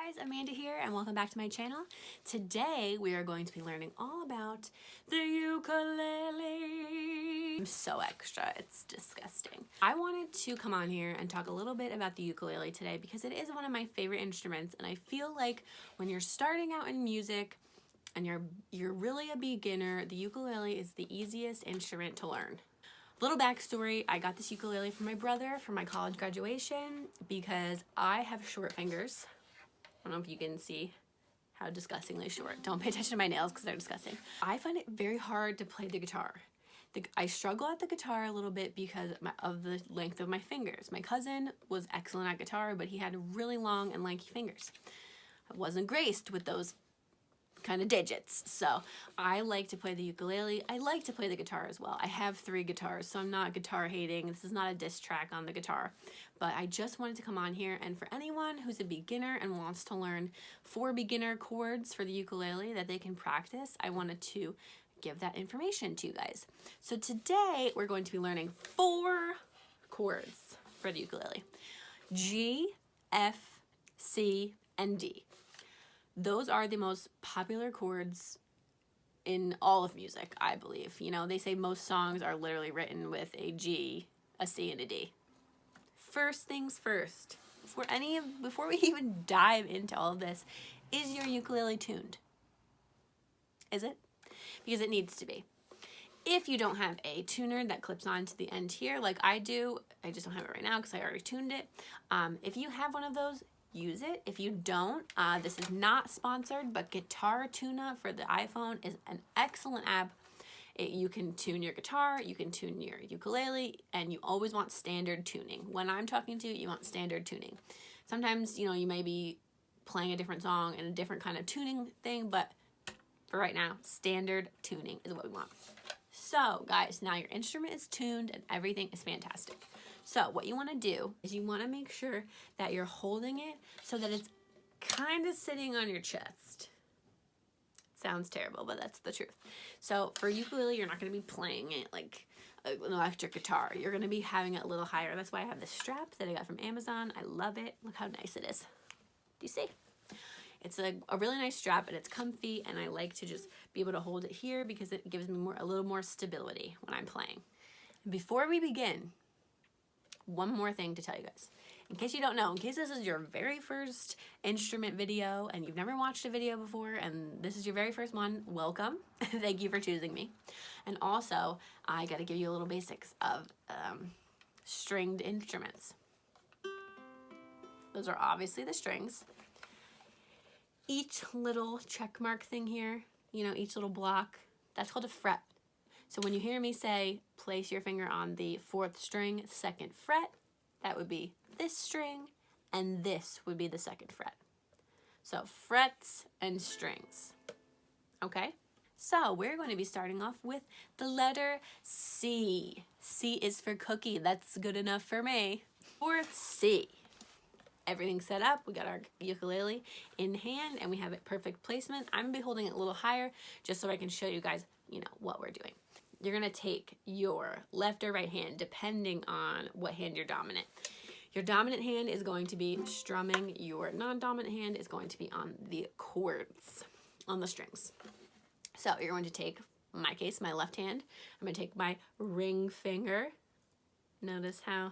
guys, Amanda here and welcome back to my channel. Today we are going to be learning all about the ukulele. I'm so extra, it's disgusting. I wanted to come on here and talk a little bit about the ukulele today because it is one of my favorite instruments, and I feel like when you're starting out in music and you're really a beginner, the ukulele is the easiest instrument to learn. Little backstory, I got this ukulele from my brother for my college graduation because I have short fingers. I don't know if you can see how disgustingly short. Don't pay attention to my nails because they're disgusting. I find it very hard to play the guitar. I struggle at the guitar a little bit because of the length of my fingers. My cousin was excellent at guitar, but he had really long and lanky fingers. I wasn't graced with those kind of digits, so I like to play the ukulele. I like to play the guitar as well. I have 3 guitars, so I'm not guitar hating. This is not a diss track on the guitar, but I just wanted to come on here, and for anyone who's a beginner and wants to learn 4 beginner chords for the ukulele that they can practice, I wanted to give that information to you guys. So today we're going to be learning 4 chords for the ukulele: G, F, C, and D. Those are the most popular chords in all of music, I believe. You know, they say most songs are literally written with a G, a C, and a D. First things first, before we even dive into all of this, is your ukulele tuned? Is it? Because it needs to be. If you don't have a tuner that clips on to the end here like I do, I just don't have it right now because I already tuned it. If you have one of those, use it. If you don't, this is not sponsored, but Guitar Tuna for the iPhone is an excellent app. You can tune your guitar, you can tune your ukulele, and you always want standard tuning. When I'm talking to you, you want standard tuning. Sometimes, you know, you may be playing a different song and a different kind of tuning thing, but for right now, standard tuning is what we want. So, guys, now your instrument is tuned and everything is fantastic. So what you want to do is you want to make sure that you're holding it so that it's kind of sitting on your chest. Sounds terrible, but that's the truth. So for ukulele, you're not going to be playing it like an electric guitar. You're going to be having it a little higher. That's why I have this strap that I got from Amazon. I love it. Look how nice it is. Do you see? It's a really nice strap, and it's comfy, and I like to just be able to hold it here because it gives me a little more stability when I'm playing. And before we begin, one more thing to tell you guys. In case you don't know, in case this is your very first instrument video and you've never watched a video before and this is your very first one, welcome. Thank you for choosing me. And also, I got to give you a little basics of stringed instruments. Those are obviously the strings. Each little check mark thing here, you know, each little block, that's called a fret. So when you hear me say, place your finger on the 4th string, 2nd fret, that would be this string, and this would be the 2nd fret. So frets and strings, okay? So we're going to be starting off with the letter C. C is for cookie, that's good enough for me. 4th C. Everything's set up, we got our ukulele in hand, and we have it perfect placement. I'm gonna be holding it a little higher just so I can show you guys, you know, what we're doing. You're gonna take your left or right hand, depending on what hand you're dominant. Your dominant hand is going to be strumming. Your non-dominant hand is going to be on the chords, on the strings. So you're going to take, in my case, my left hand. I'm gonna take my ring finger. Notice how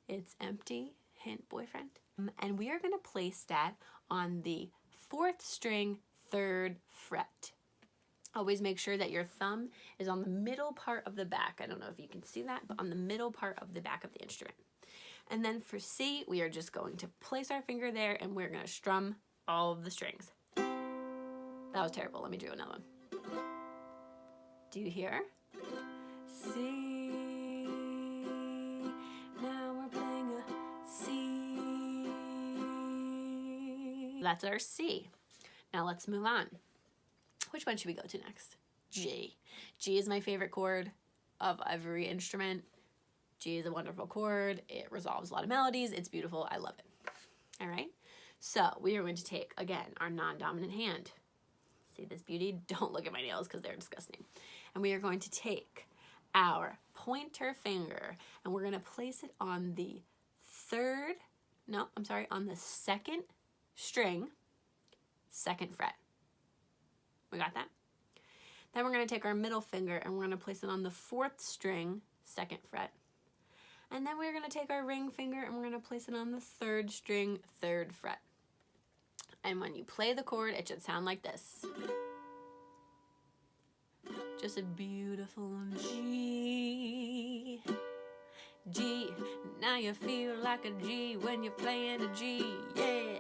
it's empty, hint boyfriend. And we are gonna place that on the 4th string, 3rd fret. Always make sure that your thumb is on the middle part of the back. I don't know if you can see that, but on the middle part of the back of the instrument. And then for C, we are just going to place our finger there and we're gonna strum all of the strings. That was terrible, let me do another one. Do you hear? C, now we're playing a C. That's our C. Now let's move on. Which one should we go to next? G. G is my favorite chord of every instrument. G is a wonderful chord. It resolves a lot of melodies. It's beautiful. I love it. All right. So we are going to take, again, our non-dominant hand. See this beauty? Don't look at my nails because they're disgusting. And we are going to take our pointer finger and we're going to place it on the on the 2nd string 2nd fret. We got that? Then we're going to take our middle finger and we're going to place it on the 4th string, 2nd fret. And then we're going to take our ring finger and we're going to place it on the 3rd string, 3rd fret. And when you play the chord, it should sound like this. Just a beautiful G. G. Now you feel like a G when you're playing a G. Yeah.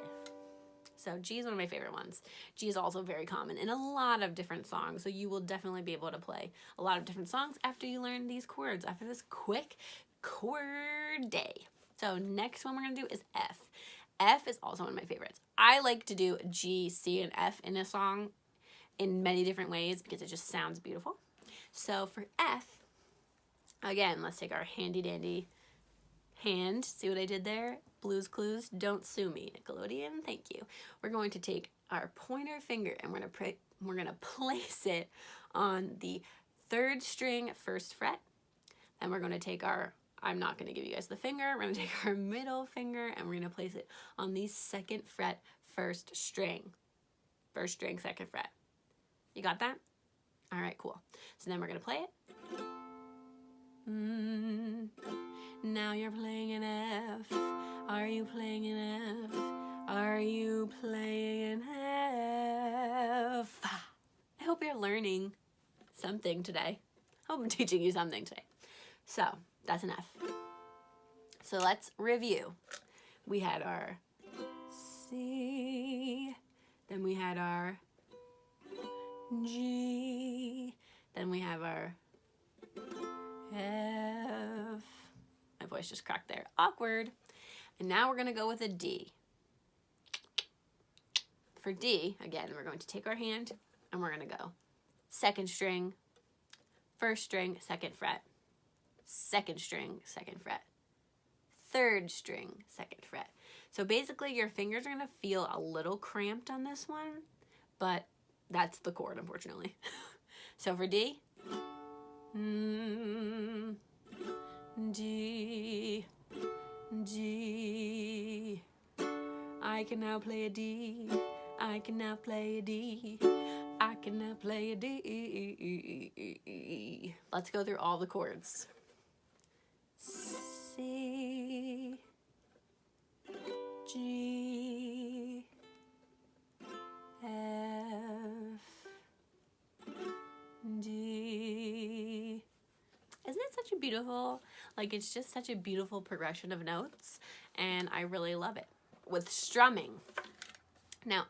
So G is one of my favorite ones. G is also very common in a lot of different songs, so you will definitely be able to play a lot of different songs after you learn these chords, after this quick chord day. So next one we're going to do is F. F is also one of my favorites. I like to do G, C, and F in a song in many different ways because it just sounds beautiful. So for F, again, let's take our handy dandy hand. See what I did there? Blues Clues, don't sue me, Nickelodeon. Thank you. We're going to take our pointer finger and we're gonna place it on the 3rd string, 1st fret. Then we're gonna take our, I'm not gonna give you guys the finger, we're gonna take our middle finger and we're gonna place it on the 2nd fret, 1st string. 1st string, 2nd fret. You got that? All right, cool. So then we're gonna play it. Now you're playing an F. Are you playing an F? Are you playing an F? I hope you're learning something today. I hope I'm teaching you something today. So that's an F. So let's review. We had our C, then we had our G, then we have our F. My voice just cracked there. Awkward. And now we're going to go with a D. For D, again, we're going to take our hand and we're going to go 2nd string, 1st string, 2nd fret, 2nd string, 2nd fret, 3rd string, 2nd fret. So basically your fingers are going to feel a little cramped on this one, but that's the chord, unfortunately. So for D, D, G. I can now play a D. I can now play a D. I can now play a D. Let's go through all the chords. C, G, F, D. Isn't it such a beautiful, like it's just such a beautiful progression of notes, and I really love it. With strumming, now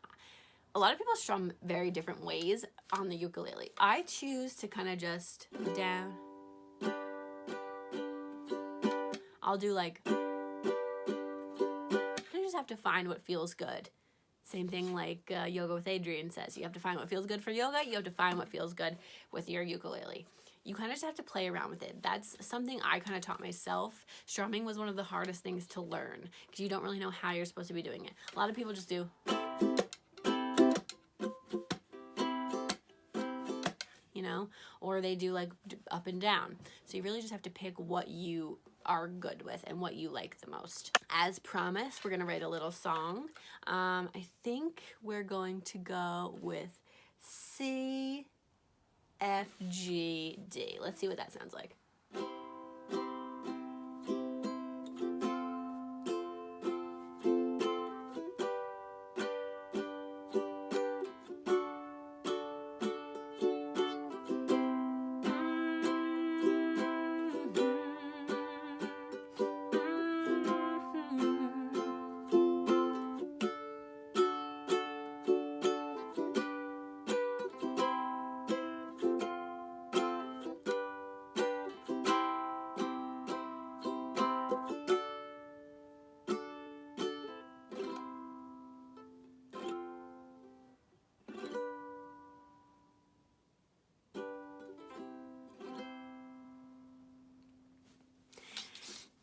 a lot of people strum very different ways on the ukulele. I choose to kind of just down. I'll do like, you just have to find what feels good. Same thing like Yoga with Adrian says. You have to find what feels good for yoga. You have to find what feels good with your ukulele. You kind of just have to play around with it. That's something I kind of taught myself. Strumming was one of the hardest things to learn because you don't really know how you're supposed to be doing it. A lot of people just do, you know, or they do like up and down. So you really just have to pick what you are good with and what you like the most. As promised, we're gonna write a little song. I think we're going to go with C, F, G, D. Let's see what that sounds like.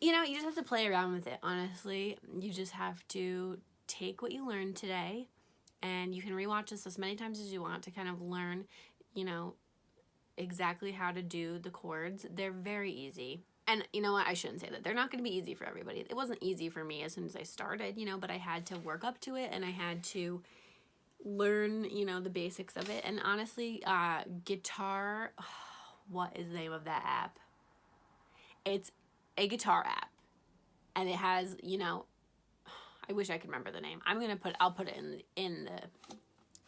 You know, you just have to play around with it, honestly. You just have to take what you learned today, and you can rewatch this as many times as you want to kind of learn, you know, exactly how to do the chords. They're very easy. And you know what? I shouldn't say that. They're not going to be easy for everybody. It wasn't easy for me as soon as I started, you know, but I had to work up to it, and I had to learn, you know, the basics of it. And honestly, guitar, what is the name of that app? It's a guitar app, and it has, you know, I wish I could remember the name. I'll put it in the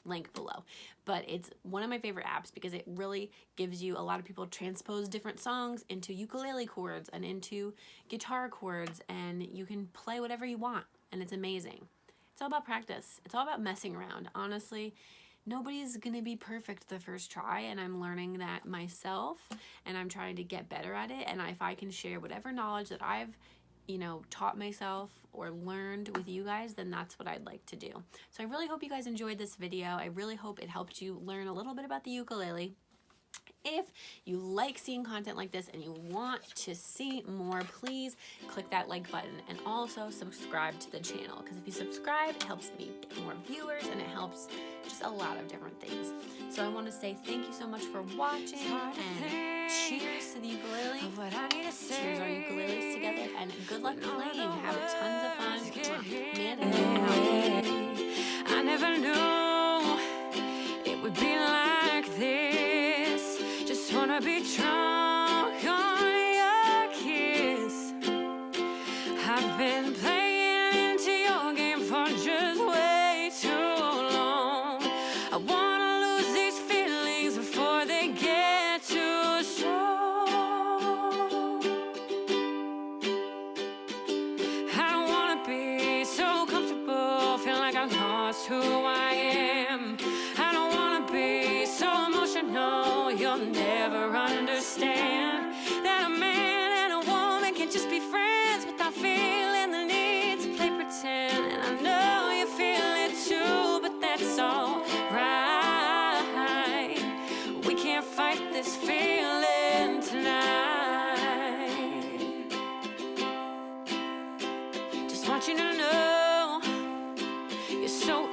link below, but it's one of my favorite apps because it really gives you, a lot of people transpose different songs into ukulele chords and into guitar chords, and you can play whatever you want, and it's amazing. It's all about practice. It's all about messing around. Honestly, nobody's gonna be perfect the first try, and I'm learning that myself, and I'm trying to get better at it. And if I can share whatever knowledge that I've, you know, taught myself or learned with you guys, then that's what I'd like to do. So I really hope you guys enjoyed this video. I really hope it helped you learn a little bit about the ukulele. If you like seeing content like this and you want to see more, please click that like button and also subscribe to the channel, because if you subscribe, it helps me get more viewers and it helps just a lot of different things. So I want to say thank you so much for watching, and cheers to the ukulele. Cheers our ukuleles together, and good luck playing. Have tons of fun. Man in the house. I never knew it would be like this. Just wanna be drunk on your kiss. I've been playing into your game for just way too long. I wanna lose these feelings before they get too strong. I don't wanna be so comfortable, feel like I lost who I am. I don't wanna be so emotional, you'll never understand that a man and a woman can just be friends without feeling the need to play pretend. And I know you feel it too, but that's all right. We can't fight this feeling tonight. Just want you to know you're so